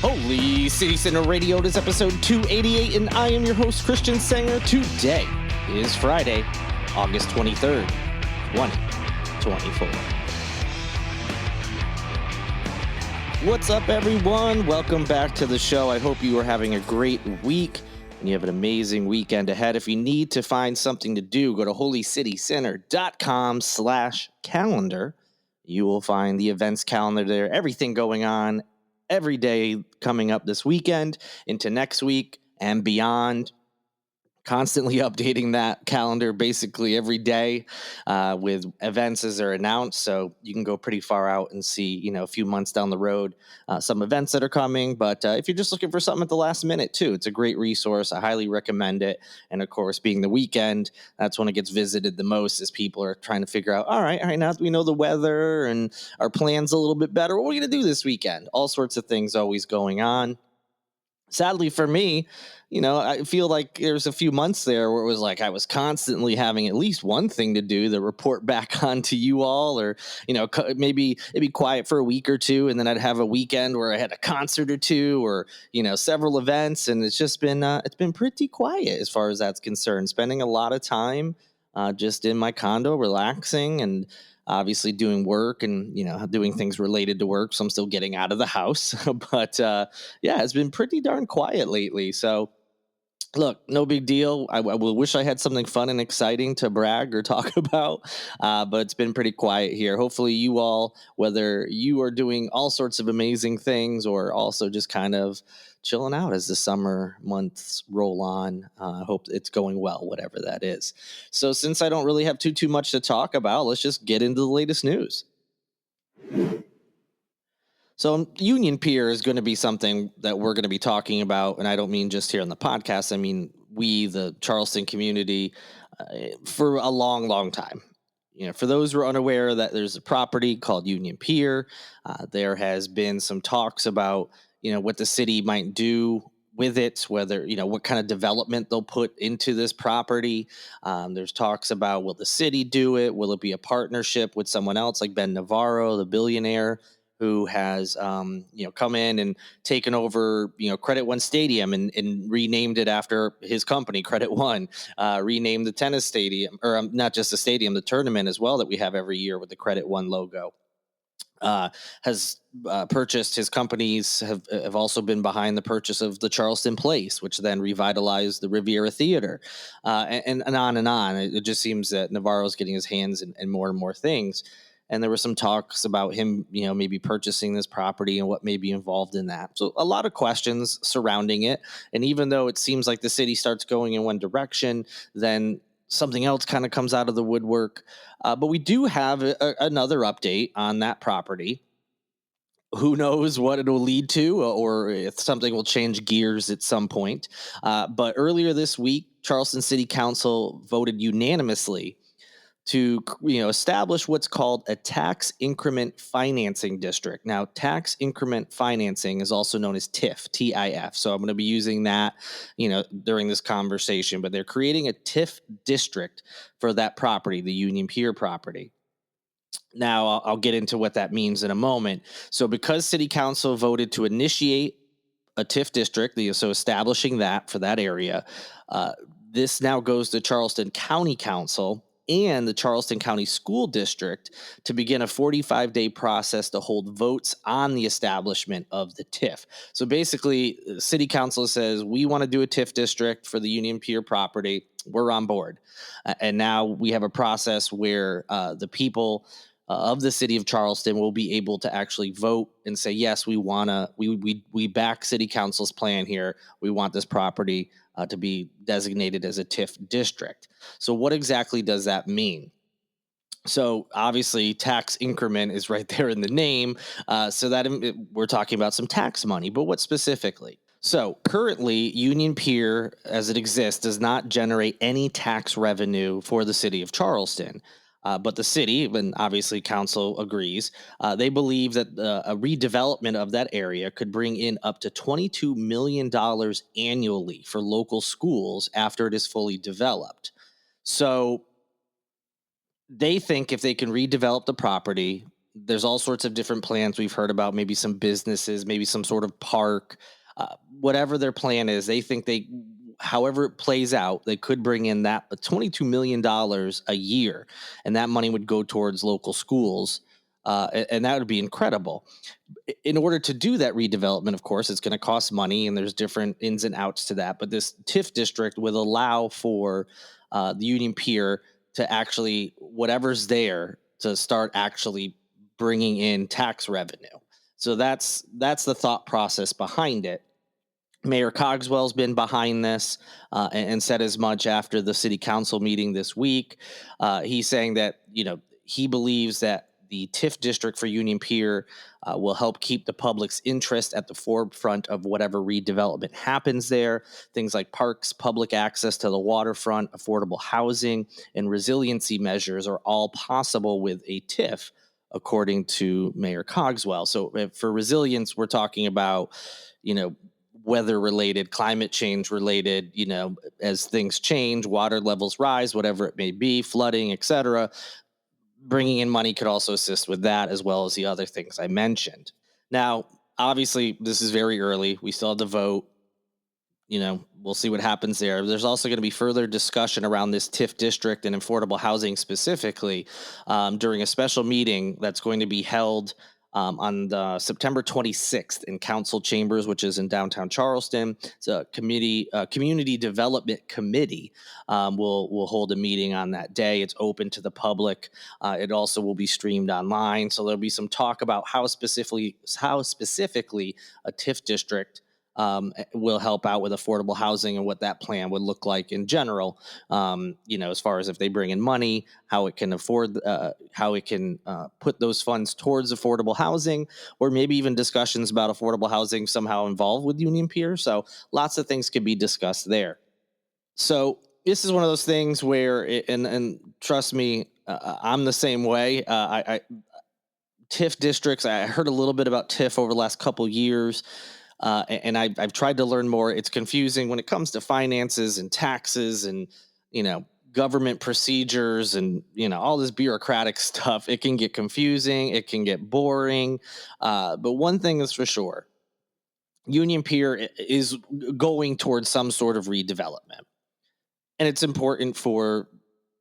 Holy City Center Radio, it is episode 288, and I am your host, Christian Sanger. Today is Friday, August 23rd, 2024. What's up, everyone? Welcome back to the show. I hope you are having a great week and you have an amazing weekend ahead. If you need to find something to do, go to holycitycenter.com/calendar. You will find the events calendar there, everything going on every day coming up this weekend into next week and beyond. Constantly updating that calendar basically every day with events as they're announced. So you can go pretty far out and see, a few months down the road, some events that are coming. But if you're just looking for something at the last minute too, it's a great resource. I highly recommend it. And of course, being the weekend, that's when it gets visited the most as people are trying to figure out, all right, now that we know the weather and our plans a little bit better, what are we going to do this weekend? All sorts of things always going on. Sadly for me, I feel like there's a few months there where it was like I was constantly having at least one thing to do to report back on to you all, or, maybe it'd be quiet for a week or two, and then I'd have a weekend where I had a concert or two, or, several events, and it's been pretty quiet as far as that's concerned. Spending a lot of time just in my condo, relaxing, and obviously doing work and, doing things related to work. So I'm still getting out of the house, but it's been pretty darn quiet lately. So look, no big deal. I will wish I had something fun and exciting to brag or talk about, but it's been pretty quiet here. Hopefully you all, whether you are doing all sorts of amazing things or also just kind of chilling out as the summer months roll on, I hope it's going well, whatever that is. So since I don't really have too much to talk about, let's just get into the latest news. So Union Pier is going to be something that we're going to be talking about, and I don't mean just here on the podcast. I mean, we, the Charleston community, for a long, long time. For those who are unaware, that there's a property called Union Pier. There has been some talks about, what the city might do with it, whether, what kind of development they'll put into this property. There's talks about, will the city do it? Will it be a partnership with someone else like Ben Navarro, the billionaire, who has, come in and taken over, Credit One Stadium and renamed it after his company, Credit One, renamed the tennis stadium, or not just the stadium, the tournament as well that we have every year with the Credit One logo. Has purchased, his companies have also been behind the purchase of the Charleston Place, which then revitalized the Riviera Theater, and on and on. It just seems that Navarro's getting his hands in more and more things. And there were some talks about him, maybe purchasing this property and what may be involved in that. So a lot of questions surrounding it. And even though it seems like the city starts going in one direction, then something else kind of comes out of the woodwork. But we do have another update on that property. Who knows what it will lead to, or if something will change gears at some point. But earlier this week, Charleston City Council voted unanimously to establish what's called a tax increment financing district. Now, tax increment financing is also known as TIF, TIF. So I'm going to be using that, during this conversation. But they're creating a TIF district for that property, the Union Pier property. Now, I'll get into what that means in a moment. So because City Council voted to initiate a TIF district, so establishing that for that area, this now goes to Charleston County Council and the Charleston County School District to begin a 45-day process to hold votes on the establishment of the TIF. So basically, City Council says, we want to do a TIF district for the Union Pier property. We're on board. And now we have a process where the people of the city of Charleston will be able to actually vote and say, yes, we back City Council's plan here. We want this property to be designated as a TIF district. So what exactly does that mean? So obviously tax increment is right there in the name. So that we're talking about some tax money, but what specifically? So currently Union Pier as it exists does not generate any tax revenue for the city of Charleston. But the city, and obviously council agrees, they believe that a redevelopment of that area could bring in up to $22 million annually for local schools after it is fully developed. So they think if they can redevelop the property, There's all sorts of different plans we've heard about, maybe some businesses, maybe some sort of park, whatever their plan is. They think however it plays out, they could bring in that $22 million a year, and that money would go towards local schools. And that would be incredible. In order to do that redevelopment, of course, it's going to cost money, and there's different ins and outs to that. But this TIF district would allow for the Union Pier to actually, whatever's there, to start actually bringing in tax revenue. So that's the thought process behind it. Mayor Cogswell's been behind this and said as much after the city council meeting this week. He's saying that, he believes that the TIF district for Union Pier will help keep the public's interest at the forefront of whatever redevelopment happens there. Things like parks, public access to the waterfront, affordable housing, and resiliency measures are all possible with a TIF, according to Mayor Cogswell. So for resilience, we're talking about, weather related, climate change related, as things change, water levels rise, whatever it may be, flooding, etc. Bringing in money could also assist with that, as well as the other things I mentioned. Now, obviously, this is very early. We still have to vote. We'll see what happens there. There's also going to be further discussion around this TIF district and affordable housing specifically during a special meeting that's going to be held on September 26th in council chambers, which is in downtown Charleston. It's a community development committee will hold a meeting on that day. It's open to the public. It also will be streamed online. So there'll be some talk about how specifically a TIF district will help out with affordable housing and what that plan would look like in general. As far as if they bring in money, how it can put those funds towards affordable housing, or maybe even discussions about affordable housing somehow involved with Union Pier. So lots of things could be discussed there. So this is one of those things where, and trust me, I'm the same way. TIF districts, I heard a little bit about TIF over the last couple years. And I've tried to learn more. It's confusing when it comes to finances and taxes and, government procedures and, all this bureaucratic stuff. It can get confusing. It can get boring. But one thing is for sure, Union Pier is going towards some sort of redevelopment. And it's important for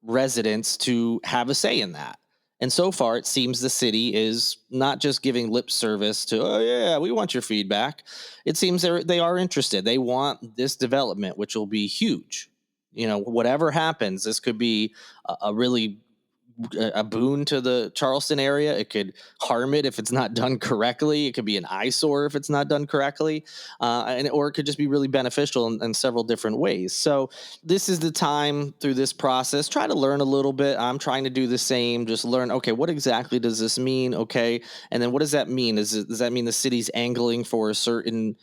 residents to have a say in that. And so far, it seems the city is not just giving lip service to, oh, yeah, we want your feedback. It seems they are interested. They want this development, which will be huge. Whatever happens, this could be a really a boon to the Charleston area. It could harm it if it's not done correctly. It could be an eyesore if it's not done correctly, or it could just be really beneficial in several different ways. So this is the time through this process. Try to learn a little bit. I'm trying to do the same. Just learn, okay, what exactly does this mean? Okay, and then what does that mean? Does that mean the city's angling for a certain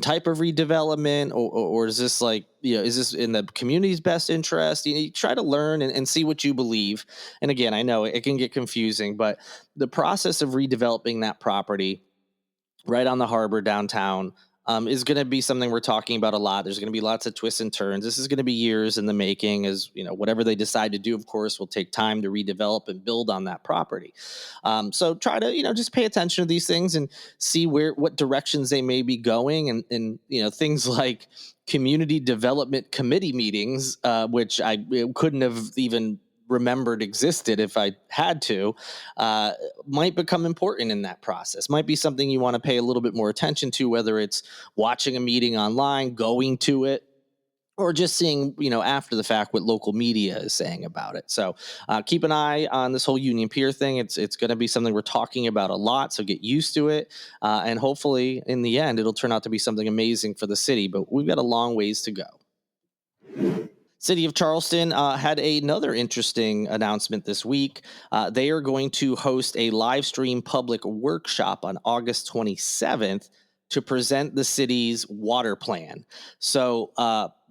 type of redevelopment, or is this is this in the community's best interest? You try to learn and see what you believe. And again, I know it can get confusing, but the process of redeveloping that property right on the harbor downtown is going to be something we're talking about a lot. There's going to be lots of twists and turns. This is going to be years in the making, as whatever they decide to do, of course, will take time to redevelop and build on that property. So try to, just pay attention to these things and see what directions they may be going. And things like community development committee meetings, which I couldn't have even remembered existed if I had to, might become important in that process. Might be something you want to pay a little bit more attention to, whether it's watching a meeting online, going to it, or just seeing, after the fact what local media is saying about it. So keep an eye on this whole Union Pier thing. It's going to be something we're talking about a lot, so get used to it. And hopefully in the end, it'll turn out to be something amazing for the city, but we've got a long ways to go. City of Charleston had another interesting announcement this week. They are going to host a live stream public workshop on August 27th to present the city's water plan. So,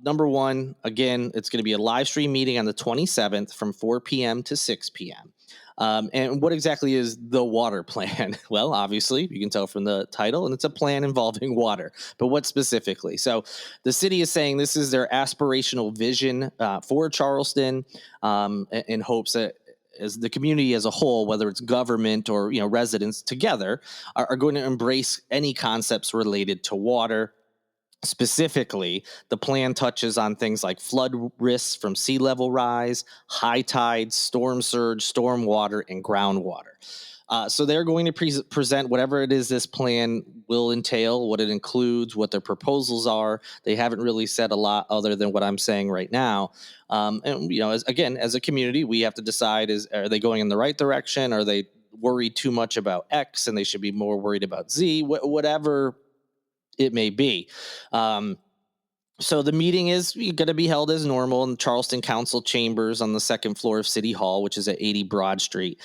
number one, again, it's going to be a live stream meeting on the 27th from 4 p.m. to 6 p.m. And what exactly is the water plan? Well, obviously, you can tell from the title, and it's a plan involving water. But what specifically? So the city is saying this is their aspirational vision for Charleston, in hopes that as the community as a whole, whether it's government or residents together, are going to embrace any concepts related to water. Specifically, the plan touches on things like flood risks from sea level rise, high tides, storm surge, storm water, and groundwater. So they're going to present whatever it is this plan will entail, what it includes, what their proposals are. They haven't really said a lot other than what I'm saying right now. And as a community, we have to decide: are they going in the right direction? Are they worried too much about X and they should be more worried about Z? Whatever it may be. So the meeting is going to be held as normal in Charleston Council Chambers on the second floor of City Hall, which is at 80 Broad Street.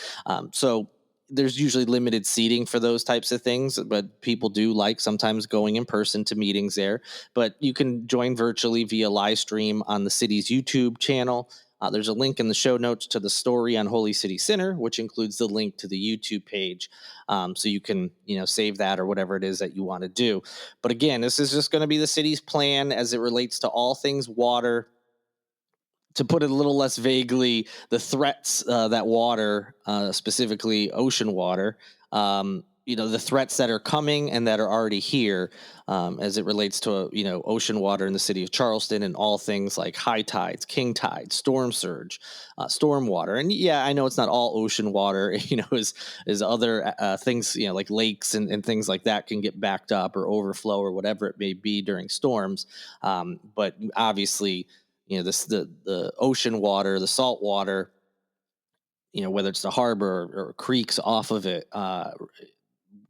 So there's usually limited seating for those types of things, but people do like sometimes going in person to meetings there. But you can join virtually via live stream on the city's YouTube channel. There's a link in the show notes to the story on Holy City Center, which includes the link to the YouTube page. So you can, save that or whatever it is that you want to do. But again, this is just going to be the city's plan as it relates to all things water. To put it a little less vaguely, the threats that water, specifically ocean water, the threats that are coming and that are already here, as it relates to ocean water in the city of Charleston, and all things like high tides, king tides, storm surge, storm water. And yeah, I know it's not all ocean water, as other things, like lakes and things like that can get backed up or overflow or whatever it may be during storms. But obviously, the ocean water, the salt water, whether it's the harbor or creeks off of it,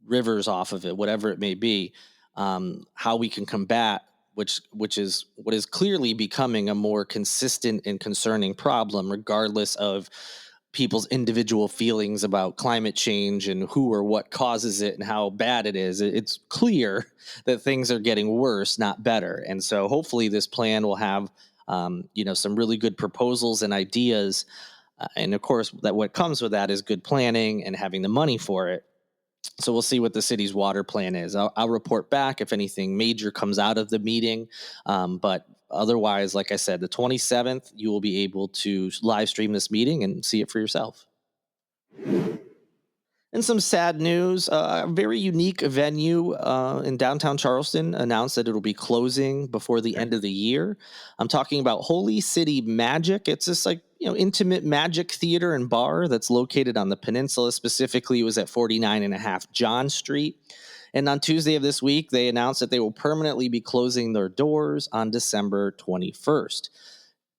rivers off of it, whatever it may be, how we can combat, which is what is clearly becoming a more consistent and concerning problem, regardless of people's individual feelings about climate change and who or what causes it and how bad it is. It's clear that things are getting worse, not better. And so hopefully this plan will have some really good proposals and ideas. And of course, that what comes with that is good planning and having the money for it. So we'll see what the city's water plan is. I'll report back if anything major comes out of the meeting. But otherwise, like I said, the 27th, you will be able to live stream this meeting and see it for yourself. And some sad news, a very unique venue in downtown Charleston announced that it'll be closing before the end of the year. I'm talking about Holy City Magic. It's this intimate magic theater and bar that's located on the peninsula. Specifically, it was at 49.5 John Street. And on Tuesday of this week, they announced that they will permanently be closing their doors on December 21st.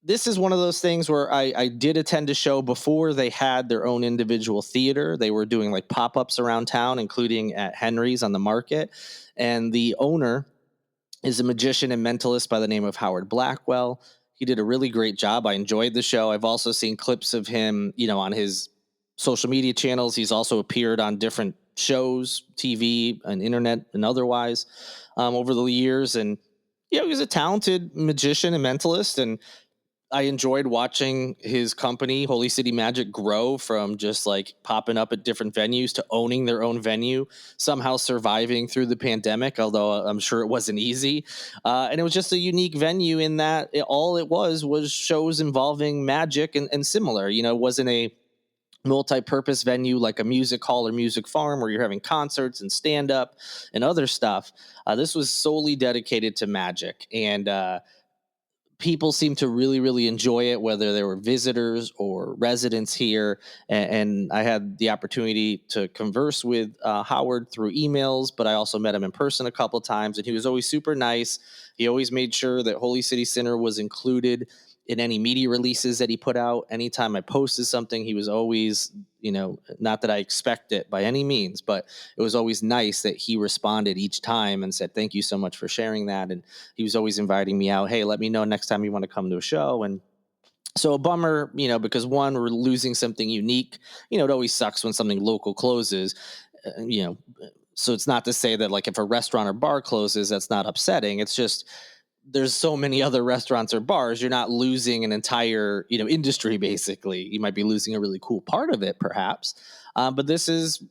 This is one of those things where I did attend a show before they had their own individual theater. They were doing like pop-ups around town, including at Henry's on the Market. And the owner is a magician and mentalist by the name of Howard Blackwell. He did a really great job. I enjoyed the show. I've also seen clips of him, on his social media channels. He's also appeared on different shows, TV and internet and otherwise, over the years. And, he was a talented magician and mentalist, and I enjoyed watching his company, Holy City Magic, grow from just like popping up at different venues to owning their own venue, somehow surviving through the pandemic, although I'm sure it wasn't easy. And it was just a unique venue in that all it was shows involving magic and similar. It wasn't a multi-purpose venue like a music hall or music farm where you're having concerts and stand-up and other stuff. This was solely dedicated to magic, and people seem to really, really enjoy it, whether they were visitors or residents here. And I had the opportunity to converse with Howard through emails, but I also met him in person a couple of times, and he was always super nice. He always made sure that Holy City Center was included in any media releases that he put out. Anytime I posted something, he was always, not that I expect it by any means, but it was always nice that he responded each time and said, thank you so much for sharing that. And he was always inviting me out. Hey, let me know next time you want to come to a show. And so a bummer, because one, we're losing something unique. It always sucks when something local closes, so it's not to say that like if a restaurant or bar closes, that's not upsetting. It's just, there's so many other restaurants or bars, you're not losing an entire, industry, basically. You might be losing a really cool part of it, perhaps. But this is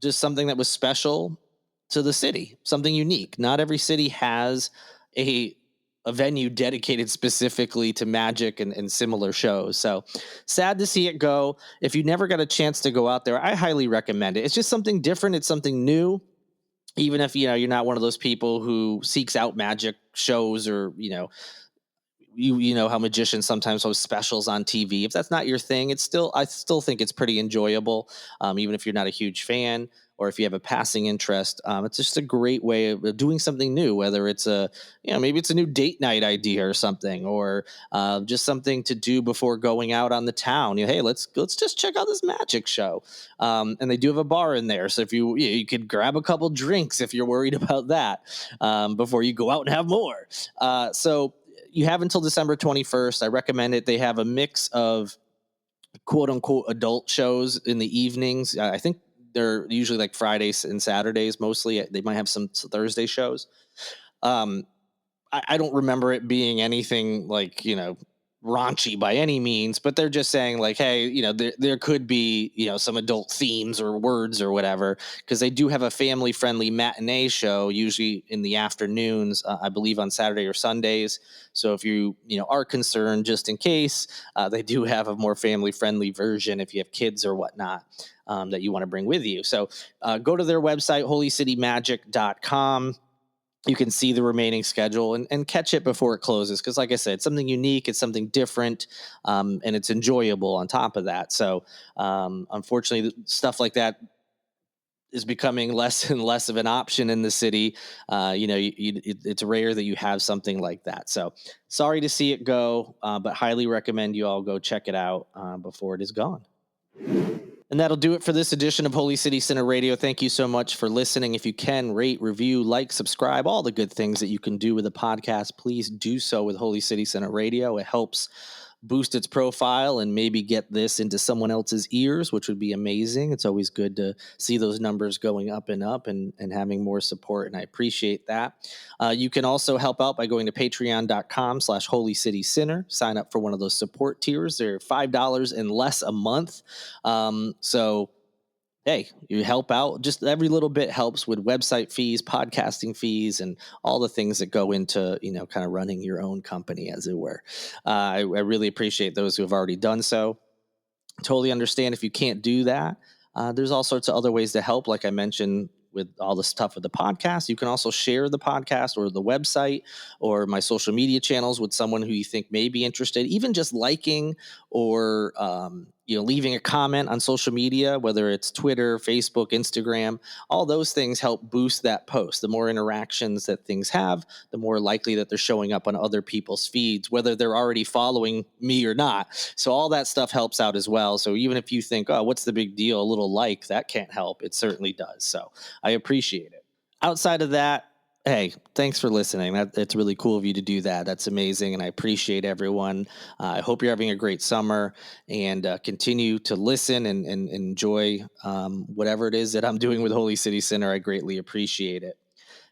just something that was special to the city, something unique. Not every city has a a venue dedicated specifically to magic and similar shows. So sad to see it go. If you never got a chance to go out there, I highly recommend it. It's just something different. It's something new. Even if, you're not one of those people who seeks out magic shows, or, you know how magicians sometimes host specials on TV. If that's not your thing, I still think it's pretty enjoyable, even if you're not a huge fan or if you have a passing interest. It's just a great way of doing something new. Whether it's maybe it's a new date night idea or something, or just something to do before going out on the town. Hey, let's just check out this magic show. And they do have a bar in there, so if you could grab a couple drinks if you're worried about that before you go out and have more. So you have until December 21st. I recommend it. They have a mix of quote unquote adult shows in the evenings. I think they're usually like Fridays and Saturdays mostly. They might have some Thursday shows. I don't remember it being anything like, raunchy by any means, but they're just saying like, hey, there could be, some adult themes or words or whatever, because they do have a family friendly matinee show, usually in the afternoons, I believe on Saturday or Sundays. So if you are concerned, just in case, they do have a more family friendly version if you have kids or whatnot. That you want to bring with you. So go to their website, holycitymagic.com. You can see the remaining schedule and catch it before it closes. Because like I said, it's something unique, it's something different, and it's enjoyable on top of that. So unfortunately, stuff like that is becoming less and less of an option in the city. It's rare that you have something like that. So sorry to see it go, but highly recommend you all go check it out before it is gone. And that'll do it for this edition of Holy City Center Radio. Thank you so much for listening. If you can, rate, review, like, subscribe, all the good things that you can do with a podcast, please do so with Holy City Center Radio. It helps boost its profile and maybe get this into someone else's ears, which would be amazing. It's always good to see those numbers going up and up and having more support, and I appreciate that. You can also help out by going to patreon.com/Holy City Center. Sign up for one of those support tiers. They're $5 and less a month. So hey, you help out. Just every little bit helps with website fees, podcasting fees, and all the things that go into, kind of running your own company, as it were. I really appreciate those who have already done so. Totally understand if you can't do that. There's all sorts of other ways to help. Like I mentioned, with all the stuff with the podcast, you can also share the podcast or the website or my social media channels with someone who you think may be interested. Even just liking or leaving a comment on social media, whether it's Twitter, Facebook, Instagram, all those things help boost that post. The more interactions that things have, the more likely that they're showing up on other people's feeds, whether they're already following me or not. So all that stuff helps out as well. So even if you think, oh, what's the big deal? A little like, that can't help. It certainly does. So I appreciate it. Outside of that, hey, thanks for listening. It's really cool of you to do that. That's amazing, and I appreciate everyone. I hope you're having a great summer, and continue to listen and enjoy whatever it is that I'm doing with Holy City Center. I greatly appreciate it.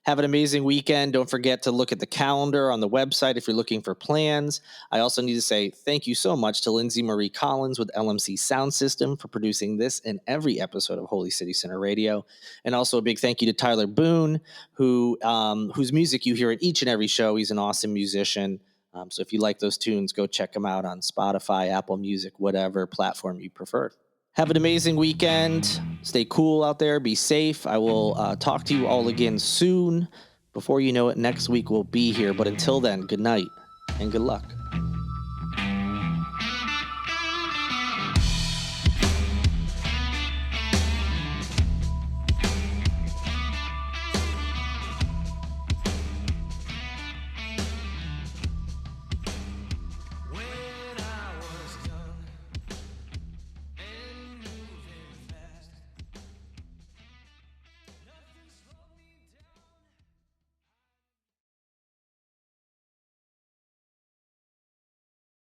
Have an amazing weekend. Don't forget to look at the calendar on the website if you're looking for plans. I also need to say thank you so much to Lindsay Marie Collins with LMC Soundsystem for producing this and every episode of Holy City Center Radio. And also a big thank you to Tyler Boone, whose music you hear in each and every show. He's an awesome musician. So if you like those tunes, go check him out on Spotify, Apple Music, whatever platform you prefer. Have an amazing weekend. Stay cool out there. Be safe. I will talk to you all again soon. Before you know it, next week we'll be here. But until then, good night and good luck.